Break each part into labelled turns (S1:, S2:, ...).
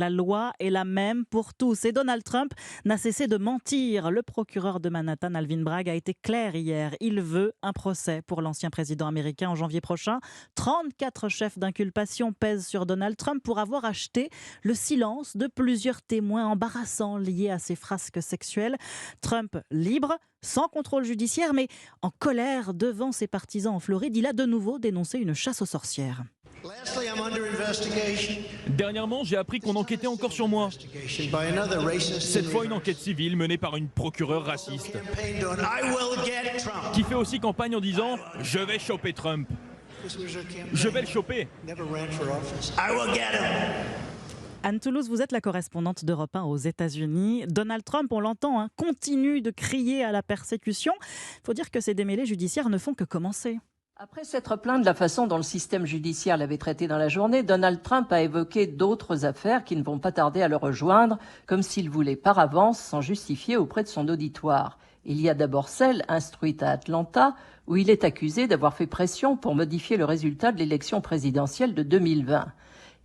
S1: La loi est la même pour tous et Donald Trump n'a cessé de mentir. Le procureur de Manhattan, Alvin Bragg, a été clair hier. Il veut un procès pour l'ancien président américain en janvier prochain. 34 chefs d'inculpation pèsent sur Donald Trump pour avoir acheté le silence de plusieurs témoins embarrassants liés à ses frasques sexuelles. Trump libre, sans contrôle judiciaire, mais en colère devant ses partisans en Floride, il a de nouveau dénoncé une chasse aux sorcières.
S2: Dernièrement, j'ai appris qu'on enquêtait encore sur moi. Cette fois, une enquête civile menée par une procureure raciste qui fait aussi campagne en disant « Je vais choper Trump. Je vais le choper. »
S1: Anne Toulouse, vous êtes la correspondante d'Europe 1 aux États-Unis. Donald Trump, on l'entend, continue de crier à la persécution. Il faut dire que ces démêlés judiciaires ne font que commencer.
S3: Après s'être plaint de la façon dont le système judiciaire l'avait traité dans la journée, Donald Trump a évoqué d'autres affaires qui ne vont pas tarder à le rejoindre, comme s'il voulait par avance s'en justifier auprès de son auditoire. Il y a d'abord celle instruite à Atlanta, où il est accusé d'avoir fait pression pour modifier le résultat de l'élection présidentielle de 2020.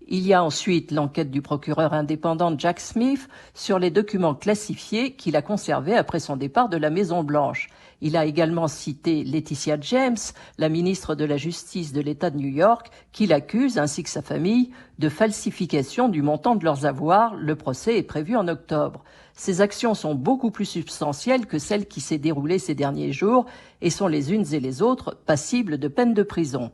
S3: Il y a ensuite l'enquête du procureur indépendant Jack Smith sur les documents classifiés qu'il a conservés après son départ de la Maison-Blanche. Il a également cité Laetitia James, la ministre de la Justice de l'État de New York, qui l'accuse, ainsi que sa famille, de falsification du montant de leurs avoirs. Le procès est prévu en octobre. Ces actions sont beaucoup plus substantielles que celles qui s'est déroulées ces derniers jours et sont les unes et les autres passibles de peine de prison.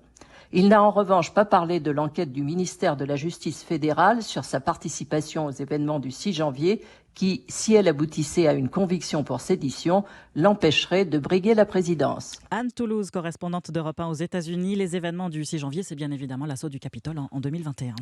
S3: Il n'a en revanche pas parlé de l'enquête du ministère de la Justice fédérale sur sa participation aux événements du 6 janvier qui, si elle aboutissait à une conviction pour sédition, l'empêcherait de briguer la présidence.
S1: Anne Toulouse, correspondante d'Europe 1 aux États-Unis. Les événements du 6 janvier, c'est bien évidemment l'assaut du Capitole en 2021.